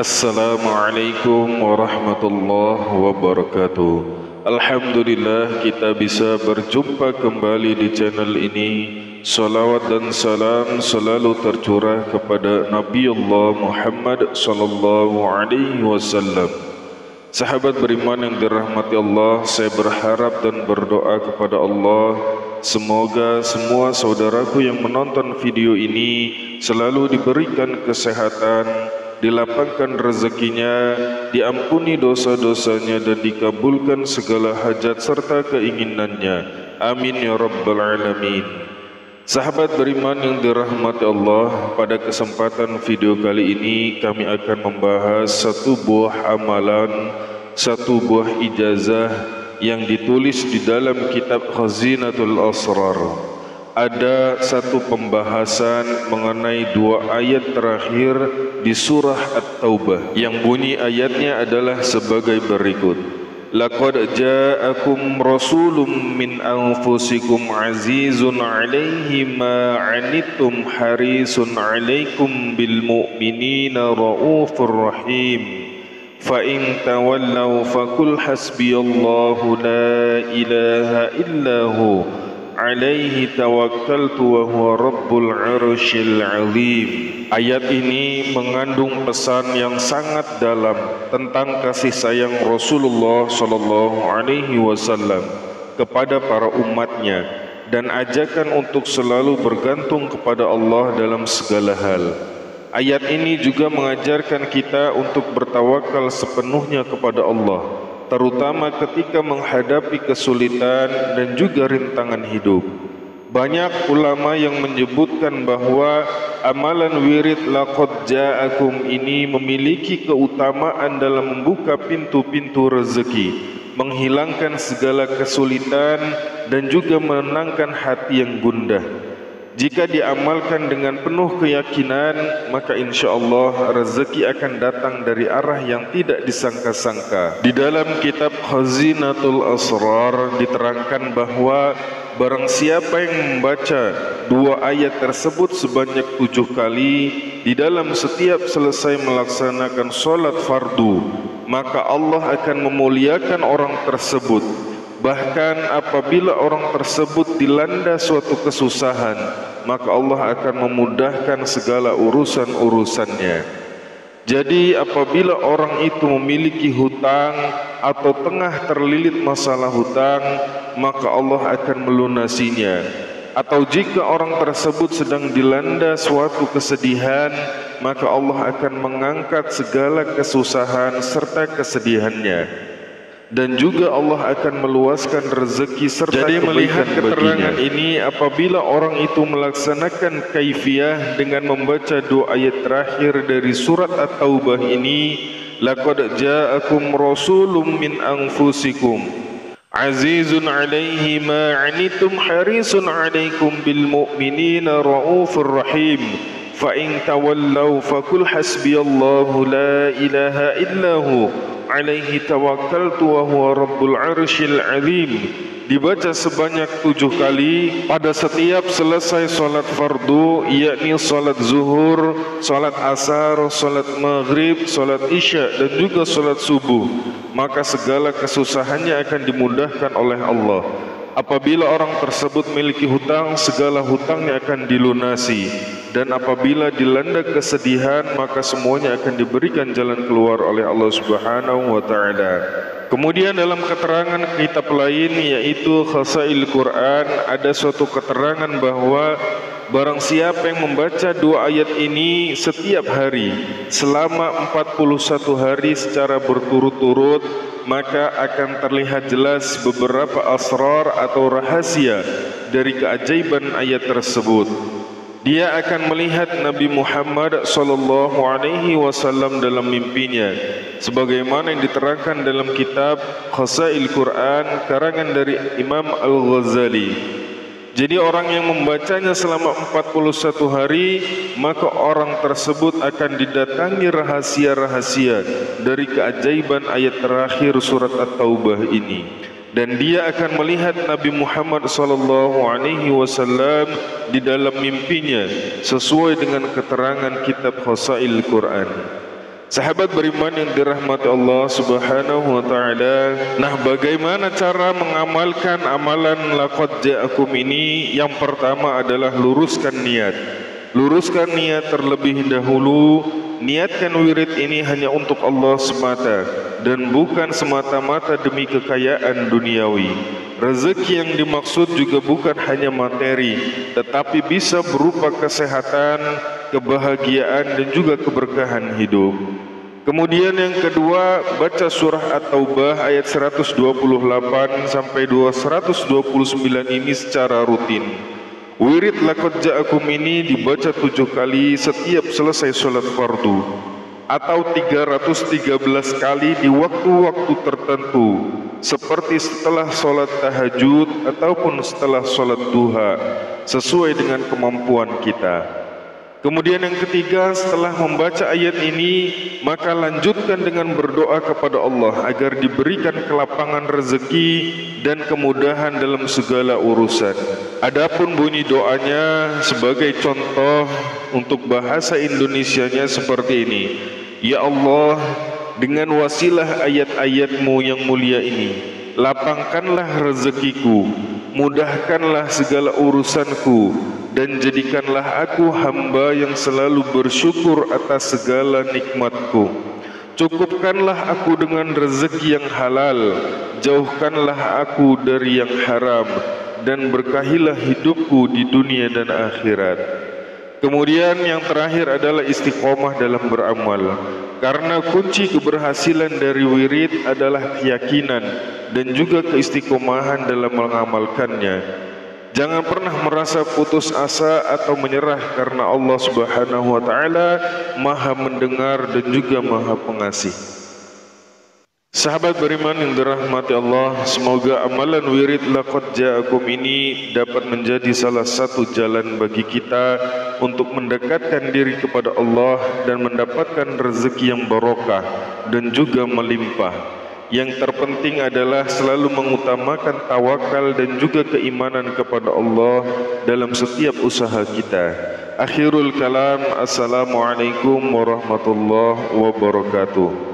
Assalamualaikum warahmatullahi wabarakatuh. Alhamdulillah kita bisa berjumpa kembali di channel ini. Salawat dan salam selalu tercurah kepada Nabi Allah Muhammad sallallahu alaihi wasallam. Sahabat beriman yang dirahmati Allah, saya berharap dan berdoa kepada Allah, semoga semua saudaraku yang menonton video ini selalu diberikan kesehatan, dilapangkan rezekinya, diampuni dosa-dosanya, dan dikabulkan segala hajat serta keinginannya. Amin ya rabbal alamin. Sahabat beriman yang dirahmati Allah, pada kesempatan video kali ini kami akan membahas satu buah amalan, satu buah ijazah yang ditulis di dalam kitab Khazinatul Asrar. Ada satu pembahasan mengenai dua ayat terakhir di surah At-Taubah yang bunyi ayatnya adalah sebagai berikut. Laqad ja'akum rasulun min anfusikum azizun 'alaihi ma 'anittum harisun 'alaikum bil mu'minina raufur rahim. Fa in tawallaw faqul hasbiyallahu la ilaha illahu alaihi tawakkaltu wa huwa rabbul arsyil azim. Ayat ini mengandung pesan yang sangat dalam tentang kasih sayang Rasulullah sallallahu alaihi wasallam kepada para umatnya dan ajakan untuk selalu bergantung kepada Allah dalam segala hal. Ayat ini juga mengajarkan kita untuk bertawakal sepenuhnya kepada Allah, terutama ketika menghadapi kesulitan dan juga rintangan hidup. Banyak ulama yang menyebutkan bahwa amalan wirid laqad ja'akum ini memiliki keutamaan dalam membuka pintu-pintu rezeki, menghilangkan segala kesulitan, dan juga menenangkan hati yang gundah. Jika diamalkan dengan penuh keyakinan, maka insyaAllah rezeki akan datang dari arah yang tidak disangka-sangka. Di dalam kitab Khazinatul Asrar diterangkan bahwa barang siapa yang membaca dua ayat tersebut sebanyak 7 kali di dalam setiap selesai melaksanakan sholat fardu, maka Allah akan memuliakan orang tersebut. Bahkan apabila orang tersebut dilanda suatu kesusahan, maka Allah akan memudahkan segala urusan-urusannya. Jadi apabila orang itu memiliki hutang atau tengah terlilit masalah hutang, maka Allah akan melunasinya. Atau jika orang tersebut sedang dilanda suatu kesedihan, maka Allah akan mengangkat segala kesusahan serta kesedihannya. Dan juga Allah akan meluaskan rezeki serta kebaikan. Jadi melihat keterangan ini, apabila orang itu melaksanakan kaifiyah dengan membaca dua ayat terakhir dari surat At-Taubah ini, laqad ja'akum rasulun min anfusikum azizun 'alaihi ma 'anittum harisun 'alaikum bil mu'minina raufur rahim. Fa in tawallaw faqul hasbiyallahu la ilaha illahu alaihi tawakkaltu wa huwa rabbul arsyil azim. Dibaca sebanyak 7 kali pada setiap selesai salat fardu, yakni salat zuhur, salat asar, salat maghrib, salat isya, dan juga salat subuh, maka segala kesusahannya akan dimudahkan oleh Allah. Apabila orang tersebut memiliki hutang, segala hutangnya akan dilunasi. Dan apabila dilanda kesedihan, maka semuanya akan diberikan jalan keluar oleh Allah Subhanahu wa ta'ala. Kemudian dalam keterangan kitab lain, yaitu Khasail Quran, ada suatu keterangan bahwa barang siapa yang membaca dua ayat ini setiap hari selama 41 hari secara berturut-turut, maka akan terlihat jelas beberapa asrar atau rahasia dari keajaiban ayat tersebut. Dia akan melihat Nabi Muhammad sallallahu alaihi wasallam dalam mimpinya, sebagaimana yang diterangkan dalam kitab Khasail Quran karangan dari Imam Al-Ghazali. Jadi orang yang membacanya selama 41 hari, maka orang tersebut akan didatangi rahasia-rahasia dari keajaiban ayat terakhir surat At-Taubah ini. Dan dia akan melihat Nabi Muhammad SAW di dalam mimpinya, sesuai dengan keterangan kitab Khasail Quran. Sahabat beriman yang dirahmati Allah Subhanahu wa taala, nah bagaimana cara mengamalkan amalan laqad ja'akum ini? Yang pertama adalah luruskan niat. Luruskan niat terlebih dahulu. Niatkan wirid ini hanya untuk Allah semata dan bukan semata-mata demi kekayaan duniawi. Rezeki yang dimaksud juga bukan hanya materi, tetapi bisa berupa kesehatan, kebahagiaan dan juga keberkahan hidup. Kemudian yang kedua, baca surah At-Taubah ayat 128 sampai 129 ini secara rutin. Wirid laqad ja'akum ini dibaca 7 kali setiap selesai sholat fardu, atau 313 kali di waktu-waktu tertentu, seperti setelah sholat tahajud ataupun setelah sholat duha, sesuai dengan kemampuan kita. Kemudian yang ketiga, setelah membaca ayat ini, maka lanjutkan dengan berdoa kepada Allah agar diberikan kelapangan rezeki dan kemudahan dalam segala urusan. Adapun bunyi doanya sebagai contoh untuk bahasa Indonesianya seperti ini. Ya Allah, dengan wasilah ayat-ayat-Mu yang mulia ini, lapangkanlah rezekiku, mudahkanlah segala urusanku, dan jadikanlah aku hamba yang selalu bersyukur atas segala nikmatku. Cukupkanlah aku dengan rezeki yang halal, jauhkanlah aku dari yang haram, dan berkahilah hidupku di dunia dan akhirat. Kemudian yang terakhir adalah istiqomah dalam beramal, karena kunci keberhasilan dari wirid adalah keyakinan dan juga keistiqomahan dalam mengamalkannya. Jangan pernah merasa putus asa atau menyerah, karena Allah Subhanahu wa taala Maha mendengar dan juga Maha pengasih. Sahabat beriman yang dirahmati Allah, semoga amalan wirid laqad ja'akum ini dapat menjadi salah satu jalan bagi kita untuk mendekatkan diri kepada Allah dan mendapatkan rezeki yang barokah dan juga melimpah. Yang terpenting adalah selalu mengutamakan tawakal dan juga keimanan kepada Allah dalam setiap usaha kita. Akhirul kalam, assalamualaikum warahmatullahi wabarakatuh.